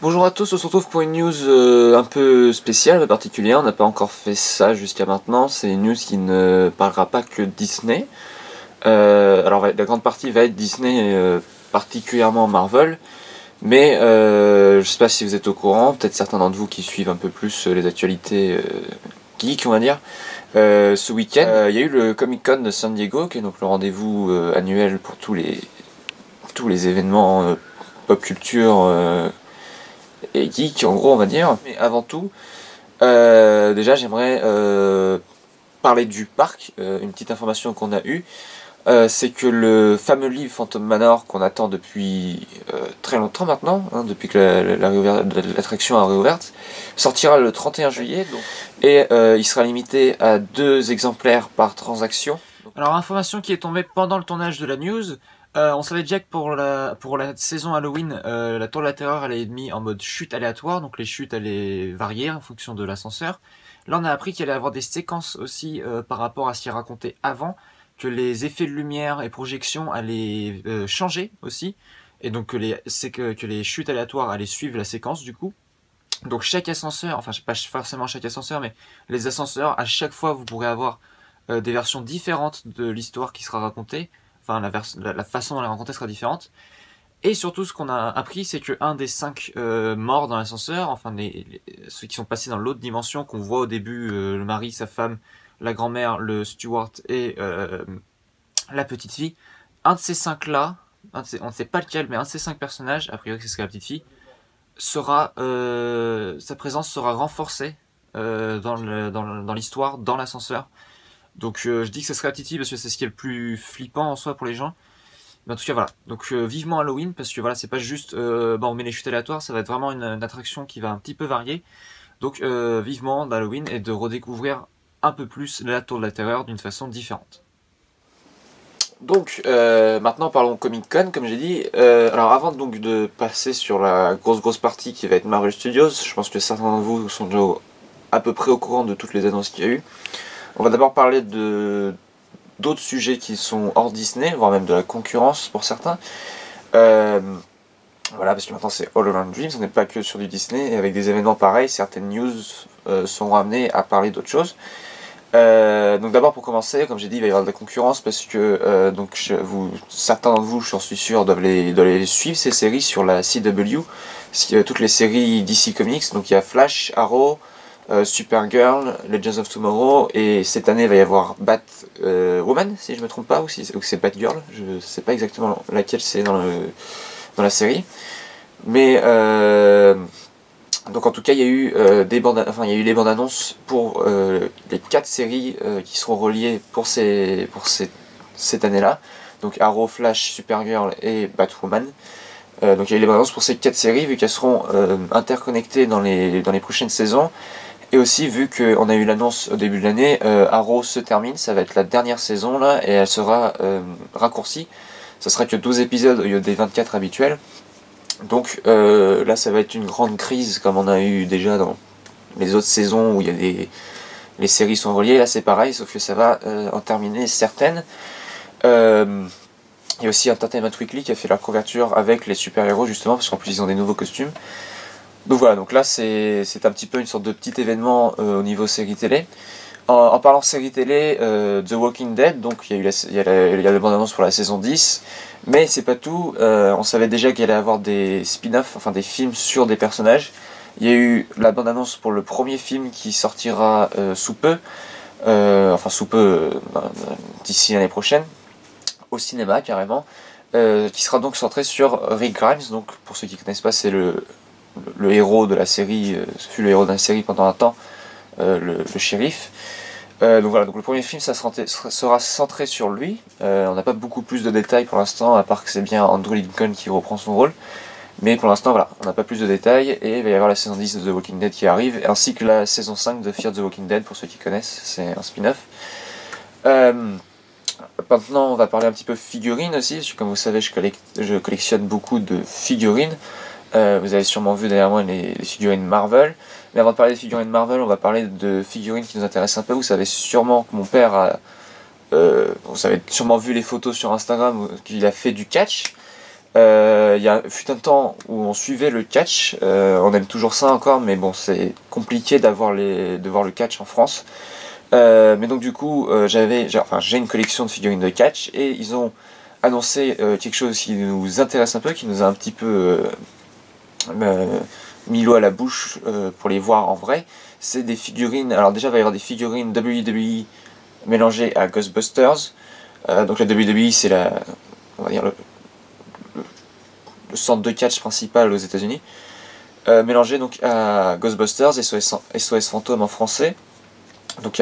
Bonjour à tous, on se retrouve pour une news un peu spéciale, un peu particulière. On n'a pas encore fait ça jusqu'à maintenant. C'est une news qui ne parlera pas que de Disney. Alors la grande partie va être Disney, particulièrement Marvel. Mais je sais pas si vous êtes au courant, peut-être certains d'entre vous qui suivent un peu plus les actualités geek, on va dire. Ce week-end, il y a eu le Comic Con de San Diego, qui est donc le rendez-vous annuel pour tous les événements pop culture et geek en gros on va dire. Mais avant tout, déjà j'aimerais parler du parc. Une petite information qu'on a eue, c'est que le fameux livre Phantom Manor qu'on attend depuis très longtemps maintenant, hein, depuis que l'attraction a réouverte, sortira le 31 juillet donc, et il sera limité à 2 exemplaires par transaction. Alors, information qui est tombée pendant le tournage de la news, on savait déjà que pour la saison Halloween, la tour de la terreur allait être mise en mode chute aléatoire, donc les chutes allaient varier en fonction de l'ascenseur. Là on a appris qu'il allait y avoir des séquences aussi par rapport à ce qui est raconté avant, que les effets de lumière et projection allaient changer aussi, et donc que les chutes aléatoires allaient suivre la séquence du coup. Donc chaque ascenseur, enfin pas forcément chaque ascenseur, mais les ascenseurs, à chaque fois vous pourrez avoir des versions différentes de l'histoire qui sera racontée, enfin la façon dont la raconter sera différente. Et surtout ce qu'on a appris, c'est que un des 5 morts dans l'ascenseur, enfin ceux qui sont passés dans l'autre dimension, qu'on voit au début, le mari, sa femme, la grand-mère, le steward et la petite fille, un de ces 5 là, on ne sait pas lequel, mais un de ces 5 personnages, a priori c'est la petite fille, sa présence sera renforcée dans l'histoire, dans l'ascenseur. Donc je dis que ce serait la petite fille parce que c'est ce qui est le plus flippant en soi pour les gens. Mais en tout cas voilà, donc vivement Halloween parce que voilà, c'est pas juste on met les chutes aléatoires, ça va être vraiment une attraction qui va un petit peu varier. Donc vivement d'Halloween et de redécouvrir un peu plus la Tour de la Terreur d'une façon différente. Donc maintenant parlons Comic Con comme j'ai dit. Alors avant donc de passer sur la grosse partie qui va être Marvel Studios, je pense que certains d'entre vous sont déjà à peu près au courant de toutes les annonces qu'il y a eu. On va d'abord parler d'autres sujets qui sont hors Disney, voire même de la concurrence pour certains. Voilà, parce que maintenant c'est All Around Dreams, on n'est pas que sur du Disney, et avec des événements pareils, certaines news sont ramenées à parler d'autres choses. Donc d'abord pour commencer, comme j'ai dit, il va y avoir de la concurrence parce que certains d'entre vous, j'en suis sûr, doivent les suivre ces séries sur la CW, toutes les séries DC Comics. Donc il y a Flash, Arrow, Supergirl, Legends of Tomorrow, et cette année il va y avoir Batwoman, si je me trompe pas, ou c'est Batgirl, je sais pas exactement laquelle c'est dans la série. Mais donc en tout cas il y a eu les bandes annonces pour les 4 séries qui seront reliées pour cette année-là. Donc Arrow, Flash, Supergirl et Batwoman. Donc il y a eu les bandes annonces pour ces 4 séries vu qu'elles seront interconnectées dans les prochaines saisons. Et aussi vu qu'on a eu l'annonce au début de l'année, Arrow se termine, ça va être la dernière saison là, et elle sera raccourcie. Ça sera que 12 épisodes au lieu des 24 habituels. Donc là ça va être une grande crise comme on a eu déjà dans les autres saisons où il y a les séries sont reliées. Là c'est pareil, sauf que ça va en terminer certaines. Il y a aussi Entertainment Weekly qui a fait la couverture avec les super-héros justement, parce qu'en plus ils ont des nouveaux costumes. Donc voilà, donc là c'est un petit peu une sorte de petit événement au niveau série télé. En parlant série télé, The Walking Dead, donc il y a la bande-annonce pour la saison 10, mais c'est pas tout, on savait déjà qu'il allait y avoir des spin-offs, enfin des films sur des personnages. Il y a eu la bande-annonce pour le premier film qui sortira sous peu, d'ici l'année prochaine, au cinéma carrément, qui sera donc centré sur Rick Grimes. Donc pour ceux qui ne connaissent pas, c'est le héros de la série, ce fut le héros de la série pendant un temps, le shérif. Donc voilà, donc le premier film ça sera centré sur lui. On n'a pas beaucoup plus de détails pour l'instant, à part que c'est bien Andrew Lincoln qui reprend son rôle. Mais pour l'instant voilà, on n'a pas plus de détails, et il va y avoir la saison 10 de The Walking Dead qui arrive, ainsi que la saison 5 de Fear the Walking Dead, pour ceux qui connaissent, c'est un spin-off. Maintenant on va parler un petit peu figurines aussi, parce que comme vous savez je collectionne beaucoup de figurines. Vous avez sûrement vu derrière moi les figurines Marvel. Mais avant de parler des figurines Marvel, on va parler de figurines qui nous intéressent un peu. Vous savez sûrement que mon père vous avez sûrement vu les photos sur Instagram qu'il a fait du catch. Fut un temps où on suivait le catch, on aime toujours ça encore, mais bon, c'est compliqué de voir le catch en France. Mais donc du coup, j'ai une collection de figurines de catch, et ils ont annoncé quelque chose qui nous intéresse un peu, qui nous a un petit peu mis l'eau à la bouche pour les voir en vrai. C'est des figurines, alors déjà il va y avoir des figurines WWE mélangées à Ghostbusters. Donc la WWE, c'est on va dire le centre de catch principal aux États-Unis, mélangé donc à Ghostbusters, SOS Fantôme en français. Donc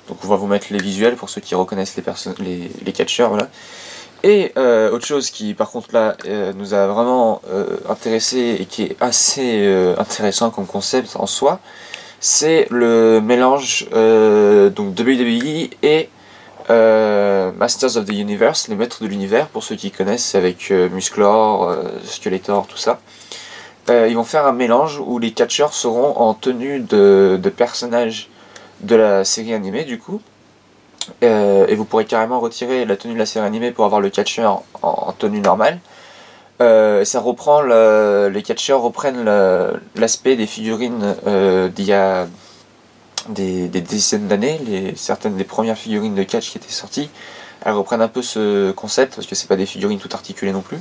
donc on va vous mettre les visuels pour ceux qui reconnaissent les catcheurs, voilà. Et autre chose qui par contre là nous a vraiment intéressé et qui est assez intéressant comme concept en soi, c'est le mélange donc WWE et Masters of the Universe, les maîtres de l'univers, pour ceux qui connaissent, c'est avec Musclor, Skeletor, tout ça. Ils vont faire un mélange où les catcheurs seront en tenue de personnages de la série animée du coup. Et vous pourrez carrément retirer la tenue de la série animée pour avoir le catcheur en tenue normale. Ça reprend les catcheurs reprennent l'aspect des figurines d'il y a des dizaines d'années, certaines des premières figurines de catch qui étaient sorties, elles reprennent un peu ce concept, parce que c'est pas des figurines tout articulées non plus.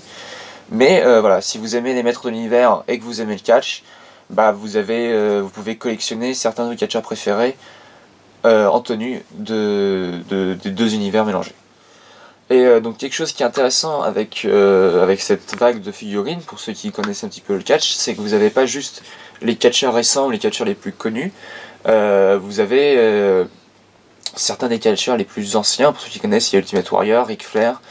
Mais voilà, si vous aimez les maîtres de l'univers et que vous aimez le catch, bah vous pouvez collectionner certains de vos catcheurs préférés en tenue des deux univers mélangés. Et donc quelque chose qui est intéressant avec cette vague de figurines, pour ceux qui connaissent un petit peu le catch, c'est que vous n'avez pas juste les catcheurs récents ou les catcheurs les plus connus, vous avez certains des catcheurs les plus anciens, pour ceux qui connaissent, il y a Ultimate Warrior, Ric Flair.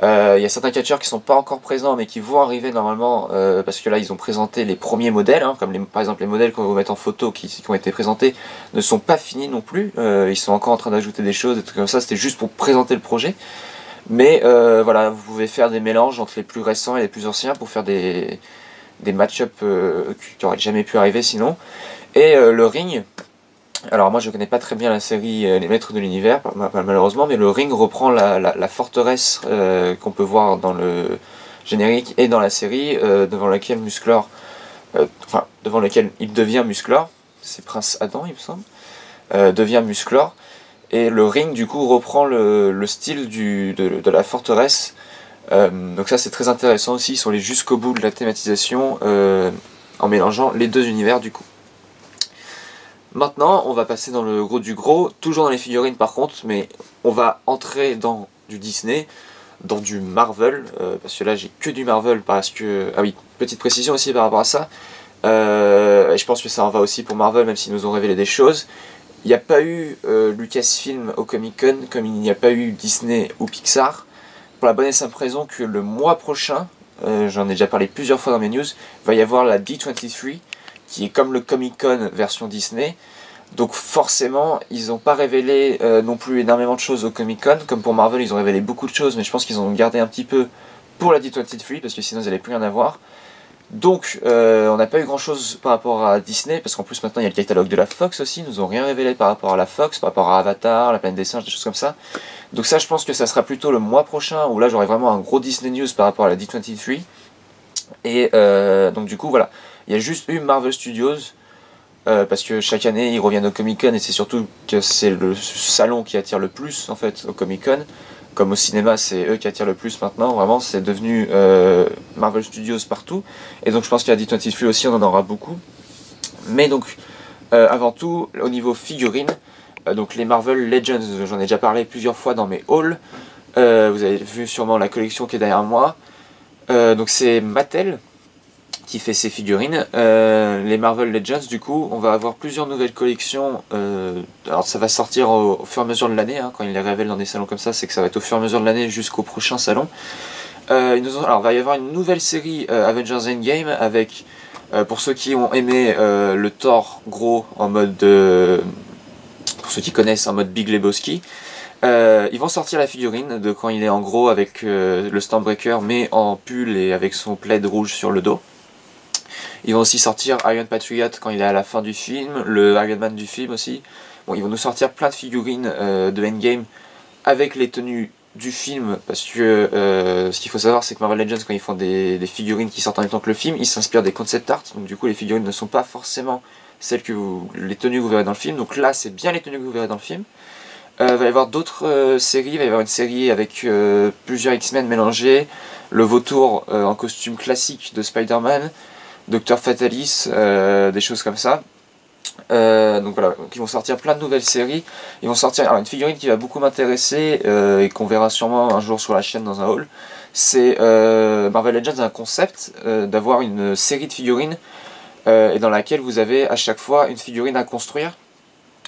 Il y a certains catcheurs qui sont pas encore présents mais qui vont arriver normalement parce que là ils ont présenté les premiers modèles, hein, comme par exemple les modèles qu'on va vous mettre en photo qui ont été présentés ne sont pas finis non plus, ils sont encore en train d'ajouter des choses, des trucs comme ça, c'était juste pour présenter le projet. Mais voilà, vous pouvez faire des mélanges entre les plus récents et les plus anciens pour faire des match-up qui n'auraient jamais pu arriver sinon. Et le ring, alors moi je connais pas très bien la série Les Maîtres de l'Univers malheureusement, mais le ring reprend la forteresse qu'on peut voir dans le générique et dans la série, devant laquelle Musclor, devant laquelle il devient Musclor, c'est Prince Adam il me semble, devient Musclor, et le ring du coup reprend le style de la forteresse, donc ça c'est très intéressant aussi, ils sont allés jusqu'au bout de la thématisation en mélangeant les deux univers du coup. Maintenant, on va passer dans le gros du gros, toujours dans les figurines par contre, mais on va entrer dans du Disney, dans du Marvel, parce que là j'ai que du Marvel parce que... Ah oui, petite précision aussi par rapport à ça, et je pense que ça en va aussi pour Marvel même s'ils nous ont révélé des choses. Il n'y a pas eu Lucasfilm au Comic Con comme il n'y a pas eu Disney ou Pixar, pour la bonne et simple raison que le mois prochain, j'en ai déjà parlé plusieurs fois dans mes news, va y avoir la D23, qui est comme le Comic Con version Disney. Donc forcément, ils n'ont pas révélé non plus énormément de choses au Comic Con. Comme pour Marvel, ils ont révélé beaucoup de choses, mais je pense qu'ils en ont gardé un petit peu pour la D23, parce que sinon ils n'allaient plus rien avoir. Donc on n'a pas eu grand chose par rapport à Disney, parce qu'en plus maintenant il y a le catalogue de la Fox aussi, ils nous ont rien révélé par rapport à la Fox, par rapport à Avatar, la planète des singes, des choses comme ça. Donc ça je pense que ça sera plutôt le mois prochain, où là j'aurai vraiment un gros Disney News par rapport à la D23. Et donc du coup voilà, il y a juste eu Marvel Studios, parce que chaque année ils reviennent au Comic Con et c'est surtout que c'est le salon qui attire le plus en fait au Comic Con. Comme au cinéma c'est eux qui attirent le plus maintenant, vraiment c'est devenu Marvel Studios partout. Et donc je pense qu'à D23 aussi on en aura beaucoup. Mais donc avant tout au niveau figurines, donc les Marvel Legends, j'en ai déjà parlé plusieurs fois dans mes hauls. Vous avez vu sûrement la collection qui est derrière moi. Donc c'est Mattel qui fait ses figurines. Les Marvel Legends, du coup, on va avoir plusieurs nouvelles collections. Alors ça va sortir au fur et à mesure de l'année, hein, quand ils les révèlent dans des salons comme ça, c'est que ça va être au fur et à mesure de l'année jusqu'au prochain salon. Alors il va y avoir une nouvelle série Avengers Endgame avec, pour ceux qui ont aimé le Thor gros en mode, pour ceux qui connaissent, en mode Big Lebowski, ils vont sortir la figurine de quand il est en gros avec le Stormbreaker mais en pull et avec son plaid rouge sur le dos. Ils vont aussi sortir Iron Patriot quand il est à la fin du film, le Iron Man du film aussi. Bon, ils vont nous sortir plein de figurines de Endgame avec les tenues du film, parce que ce qu'il faut savoir, c'est que Marvel Legends, quand ils font des figurines qui sortent en même temps que le film, ils s'inspirent des concept art, donc du coup les figurines ne sont pas forcément celles les tenues que vous verrez dans le film, donc là c'est bien les tenues que vous verrez dans le film. Il va y avoir d'autres séries, il va y avoir une série avec plusieurs X-Men mélangés, le vautour en costume classique de Spider-Man, Dr Fatalis, des choses comme ça. Donc voilà, donc ils vont sortir plein de nouvelles séries. Ils vont sortir une figurine qui va beaucoup m'intéresser et qu'on verra sûrement un jour sur la chaîne dans un haul. C'est Marvel Legends a un concept d'avoir une série de figurines et dans laquelle vous avez à chaque fois une figurine à construire.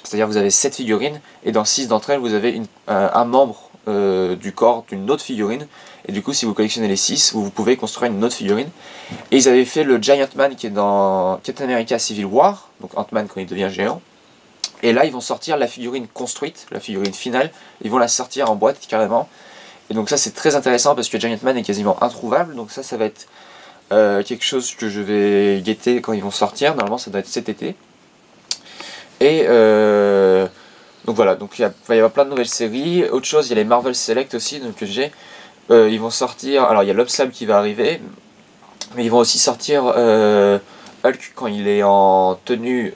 C'est-à-dire vous avez 7 figurines et dans 6 d'entre elles vous avez un membre du corps d'une autre figurine. Et du coup si vous collectionnez les 6, vous pouvez construire une autre figurine. Et ils avaient fait le Giant Man qui est dans Captain America Civil War, donc Ant-Man quand il devient géant. Et là ils vont sortir la figurine construite, la figurine finale, ils vont la sortir en boîte carrément. Et donc ça c'est très intéressant parce que Giant Man est quasiment introuvable, donc ça va être quelque chose que je vais guetter quand ils vont sortir, normalement ça doit être cet été. Et donc voilà, donc il va y avoir plein de nouvelles séries. Autre chose, il y a les Marvel Select aussi, donc que j'ai. Ils vont sortir, alors il y a l'Obslam qui va arriver, mais ils vont aussi sortir Hulk quand il est en tenue,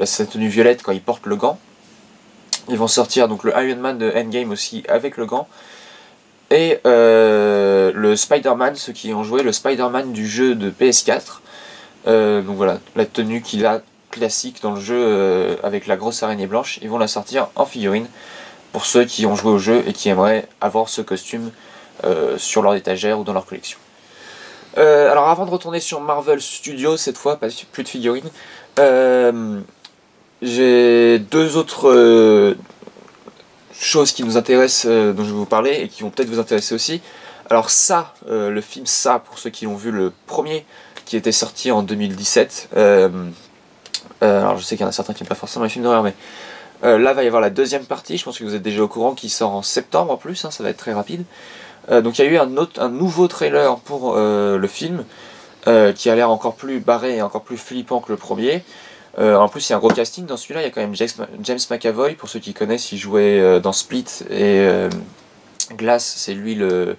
sa tenue violette quand il porte le gant. Ils vont sortir donc le Iron Man de Endgame aussi avec le gant. Et le Spider-Man, ceux qui ont joué le Spider-Man du jeu de PS4. Donc voilà, la tenue qu'il a classique dans le jeu avec la grosse araignée blanche, ils vont la sortir en figurine pour ceux qui ont joué au jeu et qui aimeraient avoir ce costume sur leur étagère ou dans leur collection. Alors avant de retourner sur Marvel Studios cette fois, pas plus de figurines, j'ai deux autres choses qui nous intéressent, dont je vais vous parler et qui vont peut-être vous intéresser aussi. Alors ça, le film Ça, pour ceux qui l'ont vu, le premier qui était sorti en 2017, alors je sais qu'il y en a certains qui n'aiment pas forcément les films d'horreur, mais là va y avoir la deuxième partie, je pense que vous êtes déjà au courant, qui sort en septembre en plus, hein, ça va être très rapide. Donc il y a eu un nouveau trailer pour le film, qui a l'air encore plus barré et encore plus flippant que le premier. En plus il y a un gros casting dans celui-là, il y a quand même James McAvoy, pour ceux qui connaissent, il jouait dans Split et Glass, c'est lui le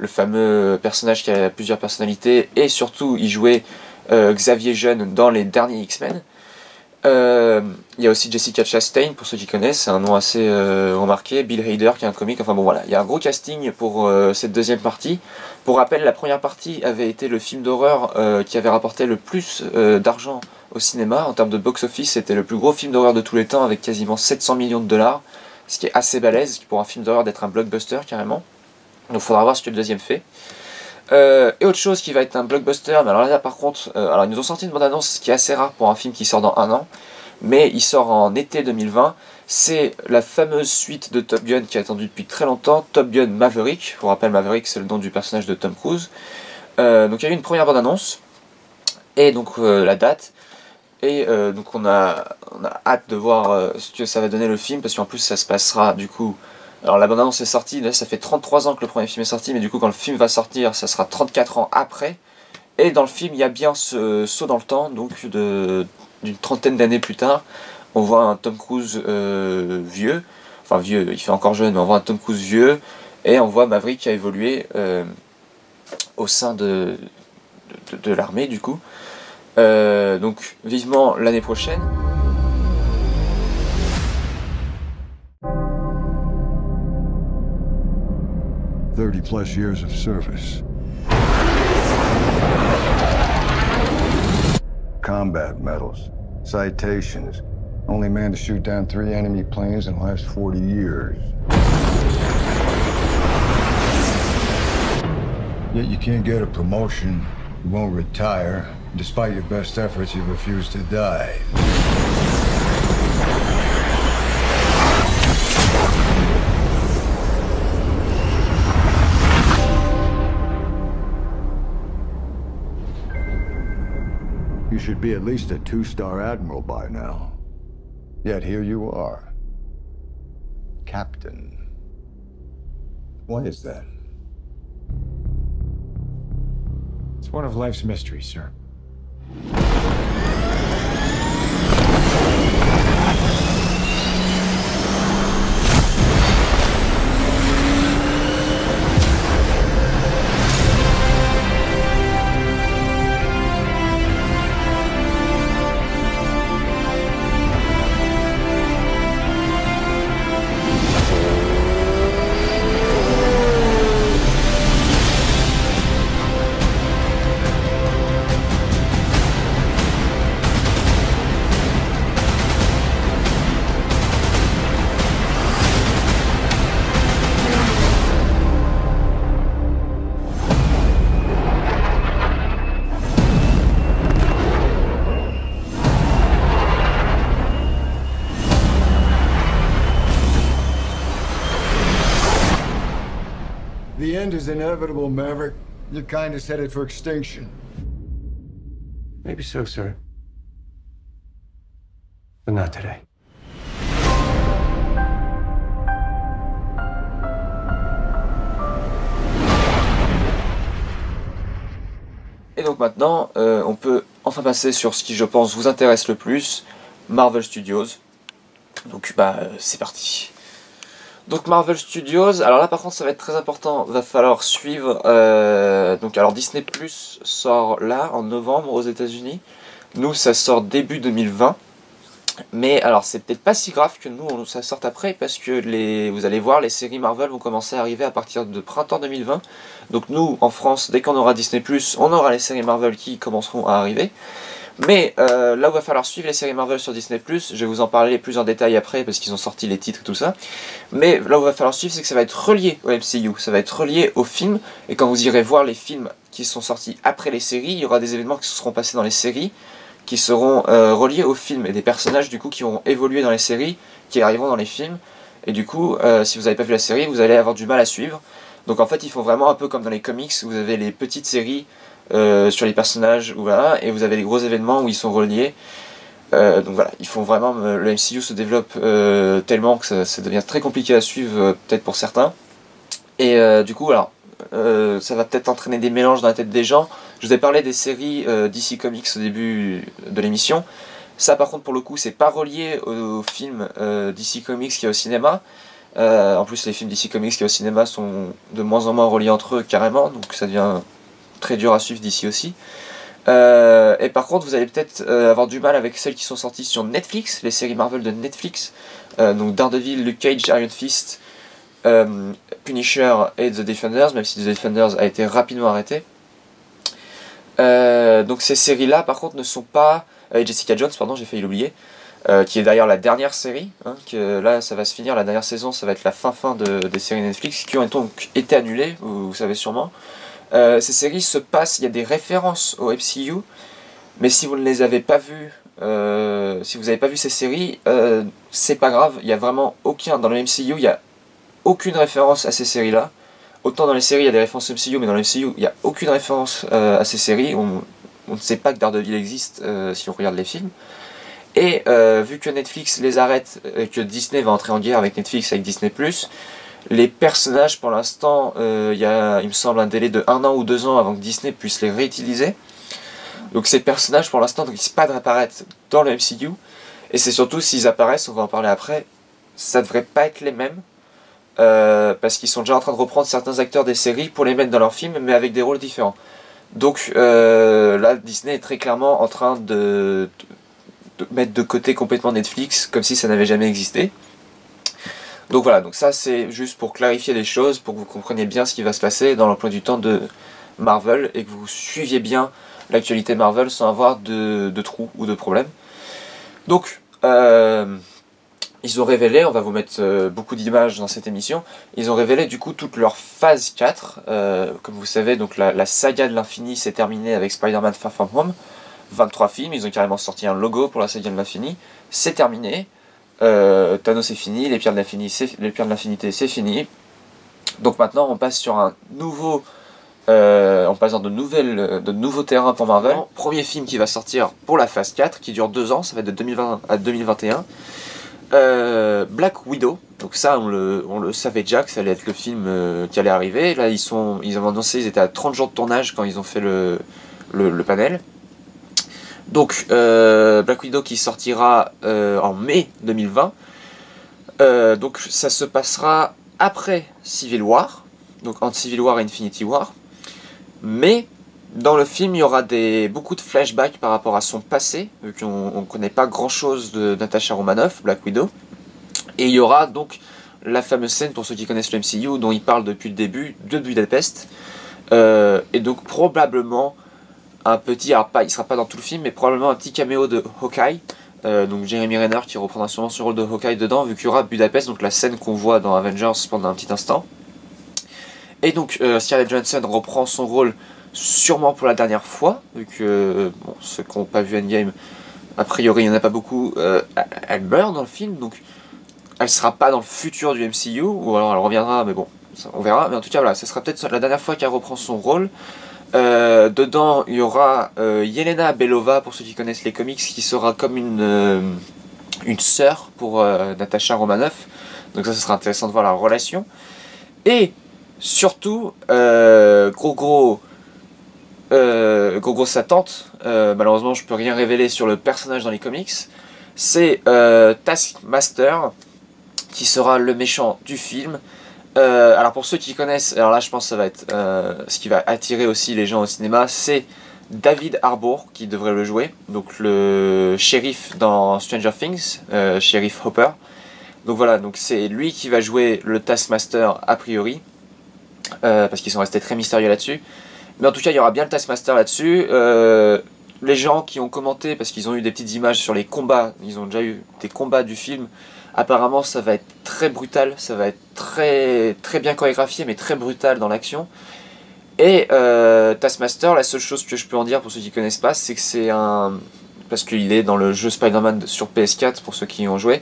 fameux personnage qui a plusieurs personnalités, et surtout il jouait Xavier Jeune dans les derniers X-Men. Il y a aussi Jessica Chastain, pour ceux qui connaissent, c'est un nom assez remarqué, Bill Hader qui est un comique, enfin bon voilà, il y a un gros casting pour cette deuxième partie. Pour rappel, la première partie avait été le film d'horreur qui avait rapporté le plus d'argent au cinéma. En termes de box-office, c'était le plus gros film d'horreur de tous les temps avec quasiment 700 millions de $, ce qui est assez balèze pour un film d'horreur d'être un blockbuster carrément. Donc il faudra voir ce que le deuxième fait. Et autre chose qui va être un blockbuster, mais alors là par contre, alors ils nous ont sorti une bande-annonce, ce qui est assez rare pour un film qui sort dans un an, mais il sort en été 2020, c'est la fameuse suite de Top Gun qui est attendue depuis très longtemps, Top Gun Maverick. Je vous rappelle, Maverick c'est le nom du personnage de Tom Cruise. Donc il y a eu une première bande-annonce, et donc la date, et donc on a hâte de voir ce que ça va donner le film, parce qu'en plus ça se passera du coup... Alors la bande-annonce est sortie, là ça fait 33 ans que le premier film est sorti, mais du coup quand le film va sortir, ça sera 34 ans après. Et dans le film, il y a bien ce saut dans le temps, donc d'une trentaine d'années plus tard. On voit un Tom Cruise vieux, enfin vieux, il fait encore jeune, mais on voit un Tom Cruise vieux, et on voit Maverick qui a évolué au sein de l'armée du coup. Donc vivement l'année prochaine. 30+ years of service. Combat medals, citations. Only man to shoot down 3 enemy planes in the last 40 years. Yet you can't get a promotion, you won't retire. Despite your best efforts, you refuse to die. You should be at least a 2-star admiral by now. Yet here you are. Captain. Why is that? It's one of life's mysteries, sir. The end is inevitable, Maverick. Your kind is headed for extinction. Maybe so, sir. But not today. Et donc maintenant, on peut enfin passer sur ce qui, je pense, vous intéresse le plus, Marvel Studios. Donc c'est parti. Donc Marvel Studios, alors là par contre ça va être très important, va falloir suivre, donc alors Disney Plus sort là en novembre aux États-Unis, nous ça sort début 2020, mais alors c'est peut-être pas si grave que nous ça sorte après parce que vous allez voir les séries Marvel vont commencer à arriver à partir de printemps 2020, donc nous en France dès qu'on aura Disney Plus on aura les séries Marvel qui commenceront à arriver. Mais là où il va falloir suivre les séries Marvel sur Disney+, je vais vous en parler plus en détail après parce qu'ils ont sorti les titres et tout ça. Mais là où il va falloir suivre, c'est que ça va être relié au MCU, ça va être relié aux films. Et quand vous irez voir les films qui sont sortis après les séries, il y aura des événements qui se seront passés dans les séries, qui seront reliés aux films. Et des personnages du coup qui auront évolué dans les séries, qui arriveront dans les films. Et du coup, si vous n'avez pas vu la série, vous allez avoir du mal à suivre. Donc en fait, ils font vraiment un peu comme dans les comics, vous avez les petites séries sur les personnages, voilà, et vous avez les gros événements où ils sont reliés. Donc voilà, ils font vraiment, le MCU se développe tellement que ça devient très compliqué à suivre, peut-être pour certains. Et du coup, alors, ça va peut-être entraîner des mélanges dans la tête des gens. Je vous ai parlé des séries DC Comics au début de l'émission. Ça par contre pour le coup c'est pas relié aux films DC Comics qu'il y a au cinéma. En plus les films DC Comics qu'il y a au cinéma sont de moins en moins reliés entre eux carrément, donc ça devient très dur à suivre d'ici aussi. Et par contre vous allez peut-être avoir du mal avec celles qui sont sorties sur Netflix, les séries Marvel de Netflix, donc Daredevil, Luke Cage, Iron Fist, Punisher et The Defenders, même si The Defenders a été rapidement arrêté. Donc ces séries là par contre ne sont pas... Jessica Jones, pardon, j'ai failli l'oublier, qui est d'ailleurs la dernière série, hein, que là ça va se finir, la dernière saison ça va être la fin des séries Netflix qui ont donc été annulées, vous savez sûrement. Ces séries se passent, il y a des références au MCU, mais si vous ne les avez pas vues, si vous n'avez pas vu ces séries, c'est pas grave, il y a vraiment dans le MCU, il n'y a aucune référence à ces séries-là. Autant dans les séries il y a des références au MCU, mais dans le MCU il n'y a aucune référence à ces séries, on ne sait pas que Daredevil existe si on regarde les films. Et vu que Netflix les arrête, et que Disney va entrer en guerre avec Netflix, avec Disney+, les personnages pour l'instant, il y a, il me semble, un délai de 1 an ou 2 ans avant que Disney puisse les réutiliser. Donc ces personnages pour l'instant ne risquent pas d'apparaître dans le MCU. Et c'est surtout s'ils apparaissent, on va en parler après, ça devrait pas être les mêmes. Parce qu'ils sont déjà en train de reprendre certains acteurs des séries pour les mettre dans leurs films, mais avec des rôles différents. Donc là, Disney est très clairement en train de mettre de côté complètement Netflix, comme si ça n'avait jamais existé. Donc voilà, donc ça c'est juste pour clarifier les choses, pour que vous compreniez bien ce qui va se passer dans l'emploi du temps de Marvel, et que vous suiviez bien l'actualité Marvel sans avoir de trous ou de problèmes. Donc, ils ont révélé, on va vous mettre beaucoup d'images dans cette émission, ils ont révélé du coup toute leur phase 4, comme vous savez, donc la saga de l'infini s'est terminée avec Spider-Man Far From Home, 23 films, ils ont carrément sorti un logo pour la saga de l'infini, c'est terminé, Thanos est fini, les pierres de l'infinité c'est fini, donc maintenant on passe sur un nouveau, on passe dans de nouveaux terrains pour Marvel. Premier film qui va sortir pour la phase 4, qui dure 2 ans, ça va être de 2020 à 2021, Black Widow, donc ça on le savait déjà que ça allait être le film qui allait arriver. Là ils ont annoncé, ils étaient à 30 jours de tournage quand ils ont fait le panel. Donc Black Widow qui sortira en mai 2020. Donc ça se passera après Civil War, donc entre Civil War et Infinity War. Mais dans le film, il y aura beaucoup de flashbacks par rapport à son passé, vu qu'on ne connaît pas grand chose de Natasha Romanoff, Black Widow. Et il y aura donc la fameuse scène, pour ceux qui connaissent le MCU, dont il parle depuis le début, de Budapest. Et donc probablement un petit, alors il sera pas dans tout le film, mais probablement un petit caméo de Hawkeye. Donc Jeremy Renner qui reprendra sûrement son rôle de Hawkeye dedans, vu qu'il y aura Budapest, donc la scène qu'on voit dans Avengers pendant un petit instant. Et donc Scarlett Johansson reprend son rôle sûrement pour la dernière fois, vu que bon, ceux qui n'ont pas vu Endgame, a priori il n'y en a pas beaucoup, elle meurt dans le film, donc elle sera pas dans le futur du MCU, ou alors elle reviendra, mais bon, on verra, mais en tout cas voilà, ce sera peut-être la dernière fois qu'elle reprend son rôle. Dedans il y aura Yelena Belova, pour ceux qui connaissent les comics, qui sera comme une sœur pour Natasha Romanoff, donc ça ce sera intéressant de voir la relation. Et surtout, gros sa tante, malheureusement je peux rien révéler sur le personnage dans les comics, c'est Taskmaster, qui sera le méchant du film. Alors pour ceux qui connaissent, alors là je pense que ça va être ce qui va attirer aussi les gens au cinéma, c'est David Harbour qui devrait le jouer, donc le shérif dans Stranger Things, shérif Hopper. Donc voilà, donc c'est lui qui va jouer le Taskmaster a priori, parce qu'ils sont restés très mystérieux là-dessus. Mais en tout cas il y aura bien le Taskmaster là-dessus. Les gens qui ont commenté, parce qu'ils ont eu des petites images sur les combats, ils ont déjà eu des combats du film. Apparemment ça va être très brutal, ça va être très bien chorégraphié mais très brutal dans l'action. Et Taskmaster, la seule chose que je peux en dire pour ceux qui ne connaissent pas, c'est que c'est un... parce qu'il est dans le jeu Spider-Man sur PS4 pour ceux qui y ont joué.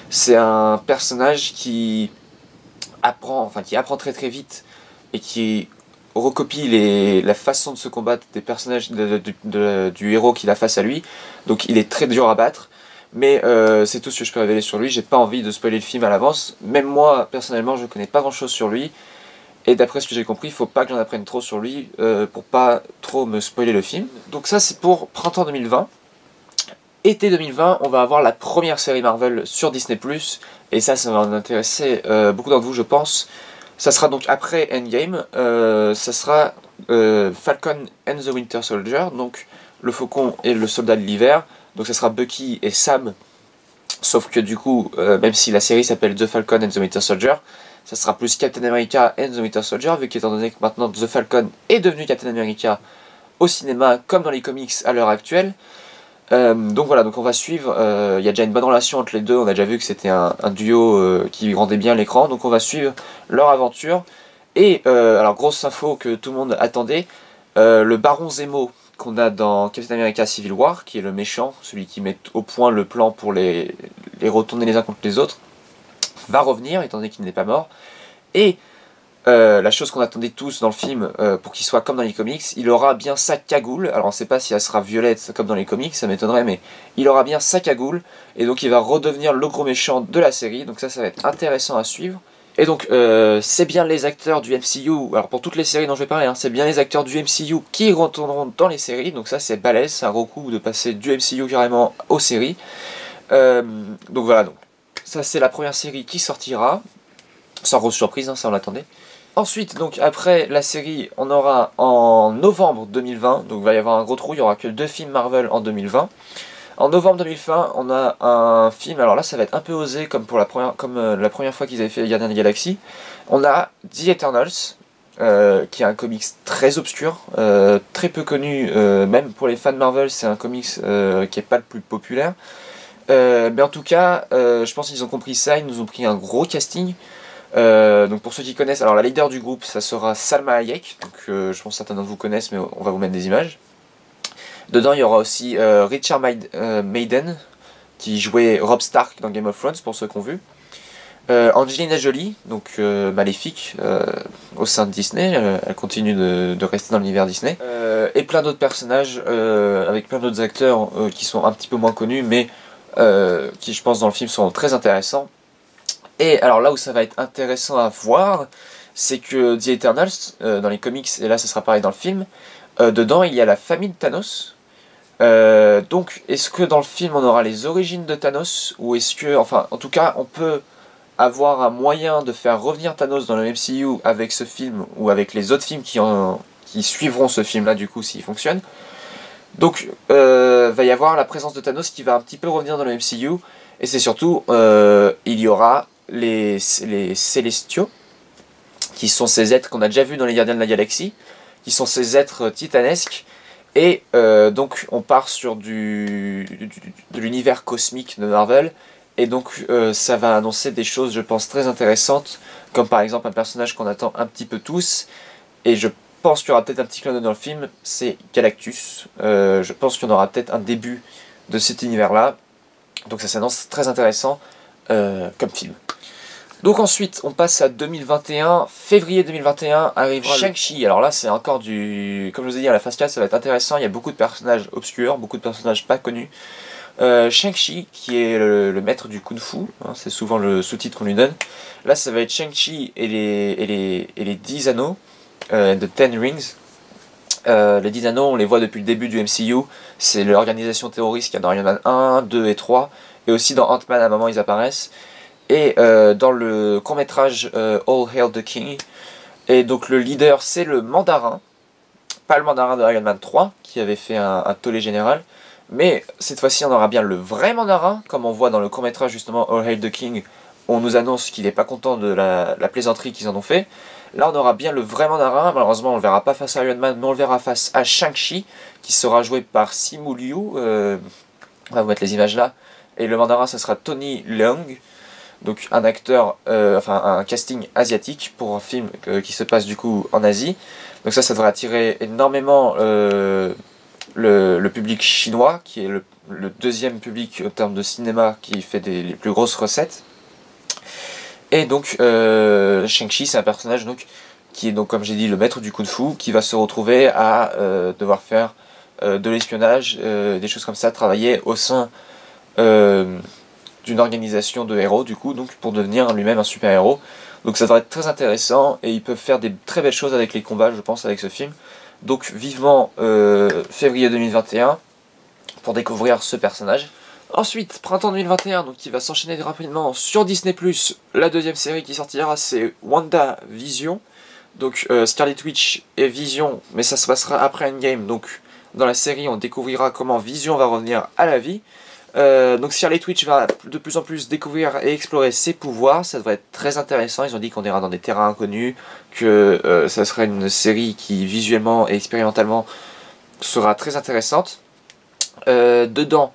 C'est un personnage qui apprend très vite et qui recopie la façon de se combattre des personnages du héros qu'il a face à lui. Donc il est très dur à battre. Mais c'est tout ce que je peux révéler sur lui, j'ai pas envie de spoiler le film à l'avance. Même moi, personnellement, je connais pas grand chose sur lui. Et d'après ce que j'ai compris, il faut pas que j'en apprenne trop sur lui pour pas trop me spoiler le film. Donc ça c'est pour printemps 2020. Été 2020, on va avoir la première série Marvel sur Disney+. Et ça va en intéresser beaucoup d'entre vous, je pense. Ça sera donc après Endgame. Ça sera Falcon and the Winter Soldier, donc le Faucon et le Soldat de l'Hiver. Donc ça sera Bucky et Sam, sauf que du coup, même si la série s'appelle The Falcon and the Winter Soldier, ça sera plus Captain America and the Winter Soldier, vu qu'étant donné que maintenant The Falcon est devenu Captain America au cinéma, comme dans les comics à l'heure actuelle. Donc voilà, donc on va suivre, il y a déjà une bonne relation entre les deux, on a déjà vu que c'était un duo qui rendait bien l'écran, donc on va suivre leur aventure. Et alors grosse info que tout le monde attendait, le Baron Zemo, qu'on a dans Captain America Civil War, qui est le méchant, celui qui met au point le plan pour les retourner les uns contre les autres, va revenir, étant donné qu'il n'est pas mort. Et la chose qu'on attendait tous dans le film, pour qu'il soit comme dans les comics, il aura bien sa cagoule. Alors on ne sait pas si elle sera violette comme dans les comics, ça m'étonnerait, mais il aura bien sa cagoule, et donc il va redevenir le gros méchant de la série, donc ça va être intéressant à suivre. Et donc c'est bien les acteurs du MCU, alors pour toutes les séries dont je vais parler, hein, c'est bien les acteurs du MCU qui retourneront dans les séries, donc ça c'est balèze, c'est un gros coup de passer du MCU carrément aux séries. Donc voilà, donc ça c'est la première série qui sortira, sans grosse surprise, hein, ça on l'attendait. Ensuite, donc après la série, on aura en novembre 2020, donc il va y avoir un gros trou, il n'y aura que 2 films Marvel en 2020. En novembre 2020, on a un film, alors là ça va être un peu osé comme la première fois qu'ils avaient fait les Gardiens de la Galaxie. On a The Eternals, qui est un comics très obscur, très peu connu, même pour les fans de Marvel, c'est un comics qui n'est pas le plus populaire. Mais en tout cas, je pense qu'ils ont compris ça, ils nous ont pris un gros casting. Donc pour ceux qui connaissent, alors la leader du groupe, ça sera Salma Hayek, donc je pense que certains d'entre vous connaissent, mais on va vous mettre des images. Dedans, il y aura aussi Richard Madden, qui jouait Robb Stark dans Game of Thrones, pour ceux qui ont vu. Angelina Jolie, donc maléfique, au sein de Disney, elle continue de rester dans l'univers Disney. Et plein d'autres personnages, avec plein d'autres acteurs qui sont un petit peu moins connus, mais qui, je pense, dans le film, seront très intéressants. Et alors là où ça va être intéressant à voir, c'est que The Eternals, dans les comics, et là ça sera pareil dans le film, dedans il y a la famille de Thanos. Donc est-ce que dans le film on aura les origines de Thanos, ou est-ce que, enfin en tout cas on peut avoir un moyen de faire revenir Thanos dans le MCU avec ce film, ou avec les autres films qui suivront ce film là du coup s'il fonctionne. Donc va y avoir la présence de Thanos qui va un petit peu revenir dans le MCU, et c'est surtout, il y aura les Célestiaux, qui sont ces êtres qu'on a déjà vus dans les Gardiens de la Galaxie, qui sont ces êtres titanesques, et donc on part sur de l'univers cosmique de Marvel, et donc ça va annoncer des choses, je pense, très intéressantes, comme par exemple un personnage qu'on attend un petit peu tous, et je pense qu'il y aura peut-être un petit clin d'œil dans le film, c'est Galactus. Je pense qu'il y en aura peut-être un début de cet univers-là, donc ça s'annonce très intéressant comme film. Donc ensuite, on passe à 2021. Février 2021 arrivera Shang-Chi. Alors là, c'est encore du... Comme je vous ai dit, à la phase 4, ça va être intéressant. Il y a beaucoup de personnages obscurs, beaucoup de personnages pas connus. Shang-Chi, qui est le maître du Kung-Fu, hein, c'est souvent le sous-titre qu'on lui donne. Là, ça va être Shang-Chi et les 10 anneaux, The Ten Rings. Les 10 anneaux, on les voit depuis le début du MCU. C'est l'organisation terroriste qui a dans Iron Man 1, 2 et 3. Et aussi dans Ant-Man, à un moment, ils apparaissent. Et dans le court-métrage All Hail the King. Et donc le leader, c'est le mandarin. Pas le mandarin de Iron Man 3, qui avait fait un tollé général. Mais cette fois-ci, on aura bien le vrai mandarin, comme on voit dans le court-métrage justement All Hail the King. On nous annonce qu'il n'est pas content de la plaisanterie qu'ils en ont fait. Là, on aura bien le vrai mandarin. Malheureusement, on ne le verra pas face à Iron Man, mais on le verra face à Shang-Chi, qui sera joué par Simu Liu. On va vous mettre les images là. Et le mandarin, ça sera Tony Leung. Donc un acteur, un casting asiatique pour un film qui se passe du coup en Asie. Donc ça devrait attirer énormément le public chinois, qui est le deuxième public en termes de cinéma qui fait les plus grosses recettes. Et donc Shang-Chi, c'est un personnage donc, qui est donc, comme j'ai dit, le maître du Kung-Fu, qui va se retrouver à devoir faire de l'espionnage, des choses comme ça, travailler au sein d'une organisation de héros du coup, donc pour devenir lui-même un super héros. Donc ça devrait être très intéressant et ils peuvent faire des très belles choses avec les combats, je pense, avec ce film. Donc vivement février 2021 pour découvrir ce personnage. Ensuite, printemps 2021, donc qui va s'enchaîner rapidement sur Disney+. La deuxième série qui sortira, c'est WandaVision. Donc Scarlet Witch et Vision, mais ça se passera après Endgame. Donc dans la série, on découvrira comment Vision va revenir à la vie. Donc Scarlet Witch va de plus en plus découvrir et explorer ses pouvoirs, ça devrait être très intéressant. Ils ont dit qu'on ira dans des terrains inconnus, que ça serait une série qui visuellement et expérimentalement sera très intéressante. Dedans,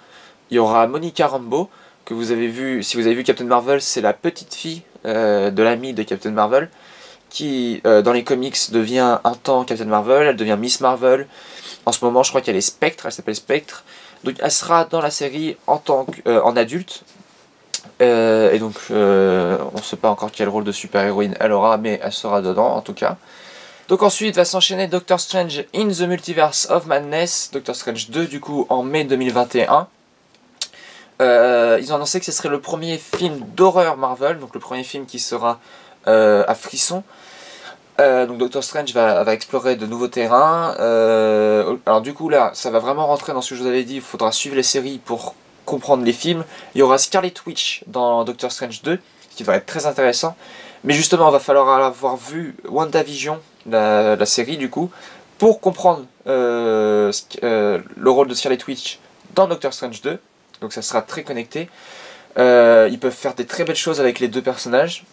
il y aura Monica Rambeau, que vous avez vu, si vous avez vu Captain Marvel, c'est la petite fille de l'amie de Captain Marvel, qui dans les comics devient un temps Captain Marvel, elle devient Miss Marvel. En ce moment, je crois qu'elle est Spectre, elle s'appelle Spectre. Donc elle sera dans la série en adulte. Et donc on ne sait pas encore quel rôle de super-héroïne elle aura, mais elle sera dedans en tout cas. Donc ensuite va s'enchaîner Doctor Strange in the Multiverse of Madness, Doctor Strange 2 du coup en mai 2021. Ils ont annoncé que ce serait le premier film d'horreur Marvel, donc le premier film qui sera à frisson. Donc Doctor Strange va explorer de nouveaux terrains. Alors du coup là, ça va vraiment rentrer dans ce que je vous avais dit, il faudra suivre les séries pour comprendre les films. Il y aura Scarlet Witch dans Doctor Strange 2, ce qui va être très intéressant. Mais justement, il va falloir avoir vu WandaVision, la série du coup, pour comprendre le rôle de Scarlet Witch dans Doctor Strange 2. Donc ça sera très connecté. Ils peuvent faire des très belles choses avec les deux personnages.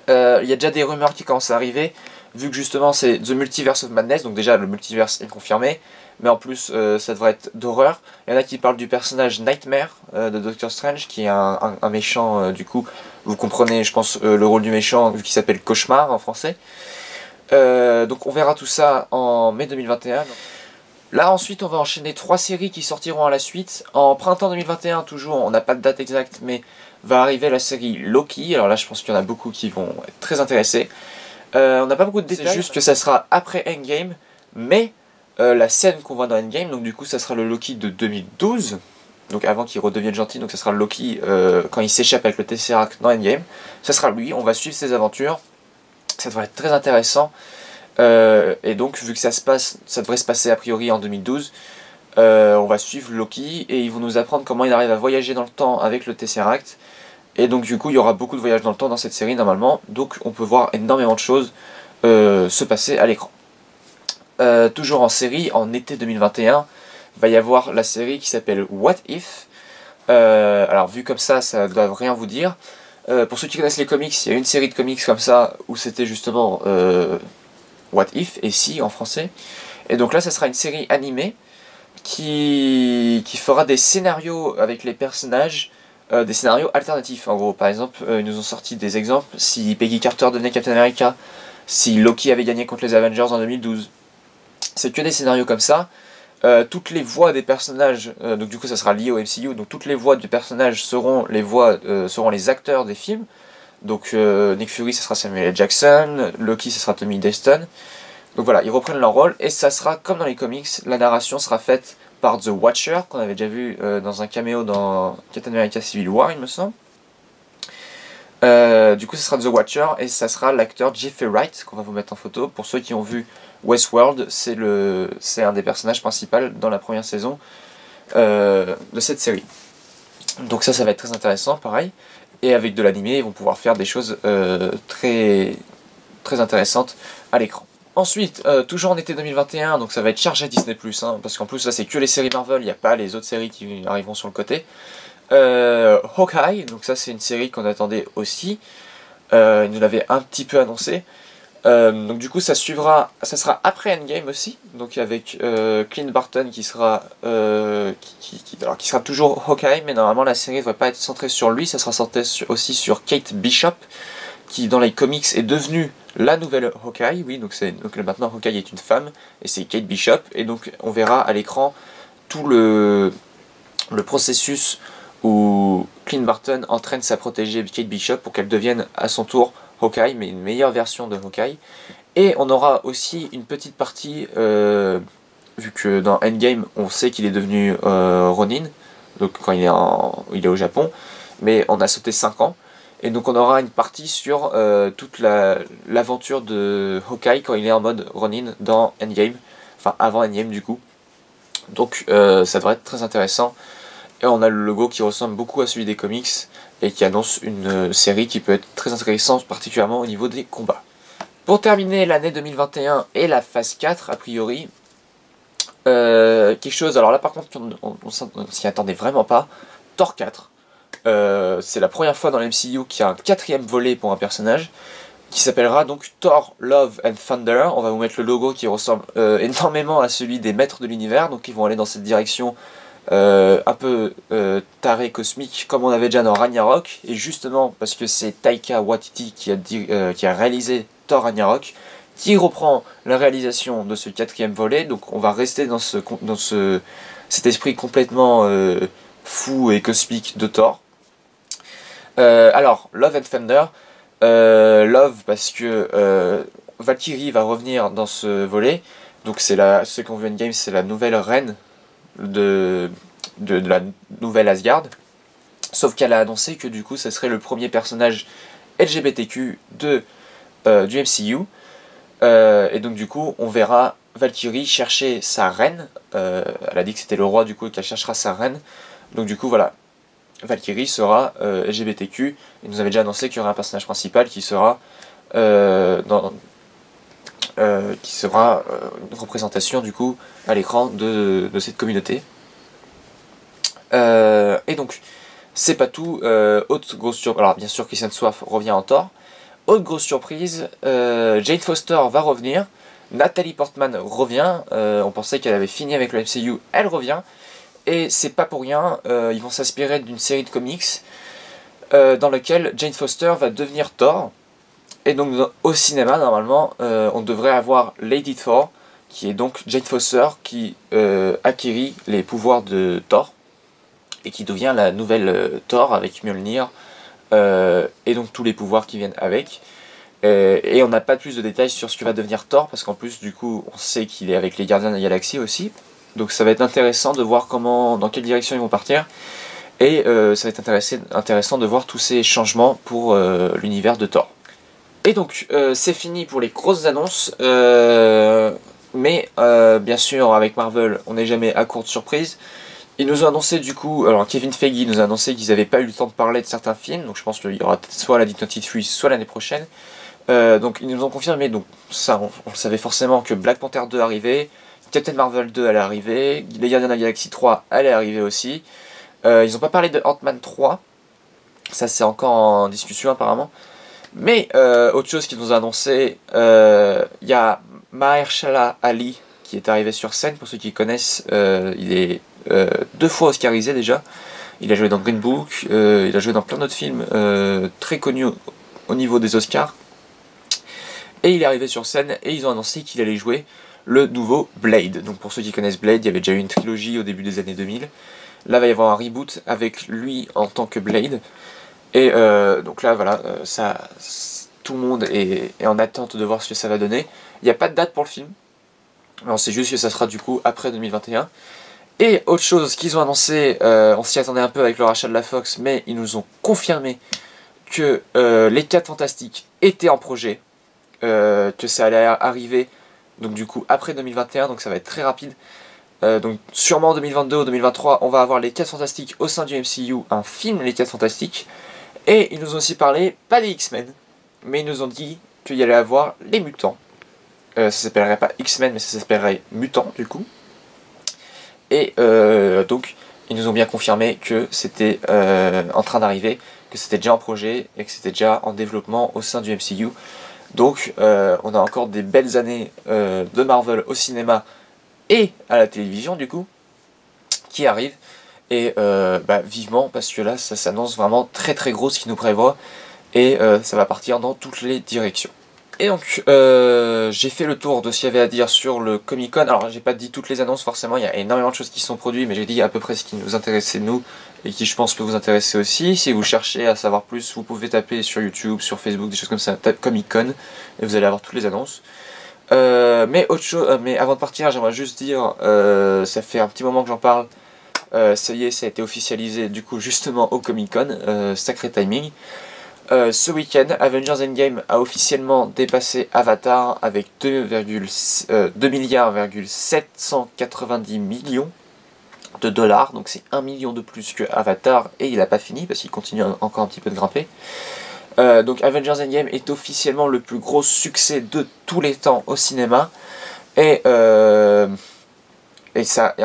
Il y a déjà des rumeurs qui commencent à arriver, vu que justement c'est The Multiverse of Madness, donc déjà le multiverse est confirmé, mais en plus ça devrait être d'horreur. Il y en a qui parlent du personnage Nightmare de Doctor Strange, qui est un méchant, du coup, vous comprenez je pense le rôle du méchant, vu qu'il s'appelle Cauchemar en français. Donc on verra tout ça en mai 2021. Là ensuite on va enchaîner 3 séries qui sortiront à la suite. En printemps 2021 toujours, on n'a pas de date exacte, mais va arriver la série Loki. Alors là je pense qu'il y en a beaucoup qui vont être très intéressés. On n'a pas beaucoup de détails, c'est juste que ça sera après Endgame, mais la scène qu'on voit dans Endgame, donc du coup ça sera le Loki de 2012, donc avant qu'il redevienne gentil, donc ça sera le Loki quand il s'échappe avec le Tesseract dans Endgame. Ça sera lui, on va suivre ses aventures, ça devrait être très intéressant. Et donc vu que ça devrait se passer a priori en 2012, on va suivre Loki et ils vont nous apprendre comment il arrive à voyager dans le temps avec le Tesseract. Et donc du coup il y aura beaucoup de voyages dans le temps dans cette série normalement, donc on peut voir énormément de choses se passer à l'écran. Toujours en série, en été 2021, va y avoir la série qui s'appelle What If. Alors vu comme ça ne doit rien vous dire. Pour ceux qui connaissent les comics, il y a une série de comics comme ça où c'était justement What If, et si en français. Et donc là ça sera une série animée qui fera des scénarios avec les personnages, des scénarios alternatifs en gros. Par exemple, ils nous ont sorti des exemples, si Peggy Carter devenait Captain America, si Loki avait gagné contre les Avengers en 2012. C'est que des scénarios comme ça. Toutes les voix des personnages, donc du coup ça sera lié au MCU, donc toutes les voix du personnage seront les acteurs des films. Donc Nick Fury, ça sera Samuel L. Jackson, Loki, ça sera Tommy Deston. Donc voilà, ils reprennent leur rôle, et ça sera comme dans les comics, la narration sera faite par The Watcher, qu'on avait déjà vu dans un caméo dans Captain America Civil War, il me semble. Du coup, ce sera The Watcher, et ça sera l'acteur Jeffrey Wright, qu'on va vous mettre en photo. Pour ceux qui ont vu Westworld, c'est un des personnages principaux dans la première saison de cette série. Donc ça va être très intéressant, pareil. Et avec de l'animé, ils vont pouvoir faire des choses très intéressantes à l'écran. Ensuite, toujours en été 2021, donc ça va être chargé Disney+, hein, parce qu'en plus là c'est que les séries Marvel, il n'y a pas les autres séries qui arriveront sur le côté. Hawkeye, donc ça c'est une série qu'on attendait aussi, il nous l'avait un petit peu annoncé. Donc du coup ça sera après Endgame aussi, donc avec Clint Barton qui sera qui sera toujours Hawkeye, mais normalement la série ne devrait pas être centrée sur lui, ça sera centré aussi sur Kate Bishop, qui dans les comics est devenue la nouvelle Hawkeye, oui, donc maintenant Hawkeye est une femme, et c'est Kate Bishop, et donc on verra à l'écran tout le processus où Clint Barton entraîne sa protégée Kate Bishop pour qu'elle devienne à son tour Hawkeye, mais une meilleure version de Hawkeye. Et on aura aussi une petite partie, vu que dans Endgame on sait qu'il est devenu Ronin, donc quand il est au Japon, mais on a sauté 5 ans. Et donc on aura une partie sur toute l'aventure de Hawkeye quand il est en mode Ronin dans Endgame, enfin avant Endgame du coup. Donc ça devrait être très intéressant. Et on a le logo qui ressemble beaucoup à celui des comics et qui annonce une série qui peut être très intéressante, particulièrement au niveau des combats. Pour terminer l'année 2021 et la phase 4 a priori, quelque chose, alors là par contre on s'y attendait vraiment pas, Thor 4. C'est la première fois dans l'MCU qu'il y a un 4e volet pour un personnage qui s'appellera donc Thor, Love and Thunder. On va vous mettre le logo qui ressemble énormément à celui des Maîtres de l'Univers, donc ils vont aller dans cette direction un peu taré cosmique comme on avait déjà dans Ragnarok, et justement parce que c'est Taika Waititi qui a réalisé Thor Ragnarok, qui reprend la réalisation de ce 4e volet, donc on va rester dans cet esprit complètement fou et cosmique de Thor. Alors, Love and Thunder, Love parce que Valkyrie va revenir dans ce volet, donc ce qu'on veut Endgame, c'est la nouvelle reine de la nouvelle Asgard, sauf qu'elle a annoncé que du coup ça serait le premier personnage LGBTQ du MCU, et donc du coup on verra Valkyrie chercher sa reine, elle a dit que c'était le roi du coup qu'elle cherchera sa reine, donc du coup voilà, Valkyrie sera LGBTQ, et nous avait déjà annoncé qu'il y aura un personnage principal qui sera une représentation du coup à l'écran de cette communauté. Et donc c'est pas tout, autre grosse surprise, alors bien sûr Christian Swaff revient en Thor, autre grosse surprise, Jane Foster va revenir, Natalie Portman revient, on pensait qu'elle avait fini avec le MCU, elle revient, et c'est pas pour rien, ils vont s'inspirer d'une série de comics dans laquelle Jane Foster va devenir Thor. Et donc au cinéma normalement on devrait avoir Lady Thor, qui est donc Jane Foster qui acquérit les pouvoirs de Thor et qui devient la nouvelle Thor avec Mjolnir et donc tous les pouvoirs qui viennent avec. Et on n'a pas plus de détails sur ce que va devenir Thor, parce qu'en plus du coup on sait qu'il est avec les Gardiens de la Galaxie aussi. Donc ça va être intéressant de voir dans quelle direction ils vont partir. Et ça va être intéressant de voir tous ces changements pour l'univers de Thor. Et donc c'est fini pour les grosses annonces, mais bien sûr avec Marvel on n'est jamais à court de surprises. Ils nous ont annoncé du coup, alors Kevin Feige nous a annoncé qu'ils n'avaient pas eu le temps de parler de certains films, donc je pense qu'il y aura soit la D23 soit l'année prochaine. Donc ils nous ont confirmé, donc ça on le savait forcément, que Black Panther 2 arrivait, Captain Marvel 2 allait arriver, les Gardiens de la Galaxie 3 allait arriver aussi. Ils n'ont pas parlé de Ant-Man 3, ça c'est encore en discussion apparemment. Mais autre chose qu'ils nous ont annoncé, il y a Mahershala Ali qui est arrivé sur scène. Pour ceux qui connaissent, il est 2 fois oscarisé déjà. Il a joué dans Green Book, il a joué dans plein d'autres films très connus au niveau des Oscars. Et il est arrivé sur scène et ils ont annoncé qu'il allait jouer le nouveau Blade. Donc pour ceux qui connaissent Blade, il y avait déjà eu une trilogie au début des années 2000. Là, il va y avoir un reboot avec lui en tant que Blade. Et donc là voilà, tout le monde est en attente de voir ce que ça va donner. Il n'y a pas de date pour le film, on sait juste que ça sera du coup après 2021. Et autre chose qu'ils ont annoncé, on s'y attendait un peu avec le rachat de la Fox, mais ils nous ont confirmé que les 4 Fantastiques étaient en projet, que ça allait arriver donc du coup après 2021, donc ça va être très rapide. Donc sûrement en 2022 ou 2023, on va avoir les 4 Fantastiques au sein du MCU, un film les 4 Fantastiques. Et ils nous ont aussi parlé, pas des X-Men, mais ils nous ont dit qu'il y allait avoir les mutants. Ça s'appellerait pas X-Men, mais ça s'appellerait Mutants du coup. Et donc ils nous ont bien confirmé que c'était en train d'arriver, que c'était déjà en projet et que c'était déjà en développement au sein du MCU. Donc on a encore des belles années de Marvel au cinéma et à la télévision du coup qui arrivent. Et vivement, parce que là ça s'annonce vraiment très très gros ce qui nous prévoit. Et ça va partir dans toutes les directions. Et donc j'ai fait le tour de ce qu'il y avait à dire sur le Comic Con. Alors j'ai pas dit toutes les annonces forcément, il y a énormément de choses qui sont produites, mais j'ai dit à peu près ce qui nous intéressait nous, et qui je pense peut vous intéresser aussi. Si vous cherchez à savoir plus, vous pouvez taper sur YouTube, sur Facebook, des choses comme ça, tape Comic Con, et vous allez avoir toutes les annonces. Mais avant de partir, j'aimerais juste dire, ça fait un petit moment que j'en parle, ça y est, ça a été officialisé du coup justement au Comic Con, sacré timing. Ce week-end, Avengers Endgame a officiellement dépassé Avatar avec 2,790 millions de dollars, donc c'est 1 million de plus que Avatar, et il n'a pas fini parce qu'il continue encore un petit peu de grimper. Donc Avengers Endgame est officiellement le plus gros succès de tous les temps au cinéma, et en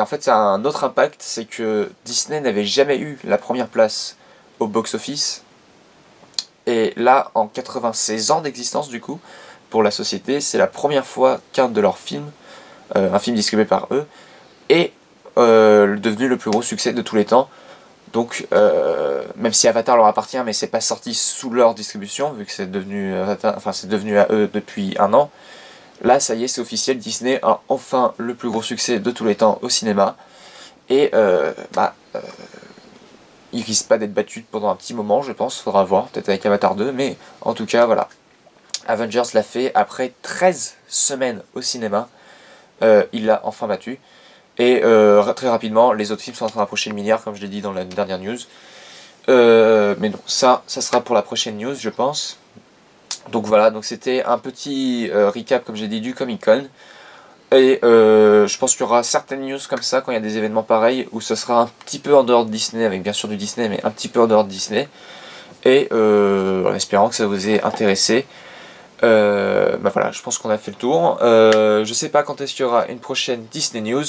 fait ça a un autre impact, c'est que Disney n'avait jamais eu la première place au box-office. Et là, en 96 ans d'existence du coup, pour la société, c'est la première fois qu'un de leurs films, un film distribué par eux, est devenu le plus gros succès de tous les temps. Donc, même si Avatar leur appartient, mais c'est pas sorti sous leur distribution, vu que c'est devenu à eux depuis un an. Là, ça y est, c'est officiel, Disney a enfin le plus gros succès de tous les temps au cinéma. Et il risque pas d'être battu pendant un petit moment, je pense, faudra voir, peut-être avec Avatar 2, mais en tout cas, voilà. Avengers l'a fait après 13 semaines au cinéma, il l'a enfin battu, et très rapidement, les autres films sont en train d'approcher le milliard, comme je l'ai dit dans la dernière news. Mais non, ça sera pour la prochaine news, je pense. Donc voilà, donc c'était un petit recap, comme j'ai dit, du Comic Con. Et je pense qu'il y aura certaines news comme ça quand il y a des événements pareils où ce sera un petit peu en dehors de Disney, avec bien sûr du Disney, mais un petit peu en dehors de Disney. Et en espérant que ça vous ait intéressé. Voilà, je pense qu'on a fait le tour. Je sais pas quand est-ce qu'il y aura une prochaine Disney News.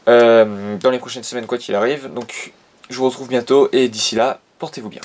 Dans les prochaines semaines, quoi qu'il arrive. Donc je vous retrouve bientôt et d'ici là, portez-vous bien.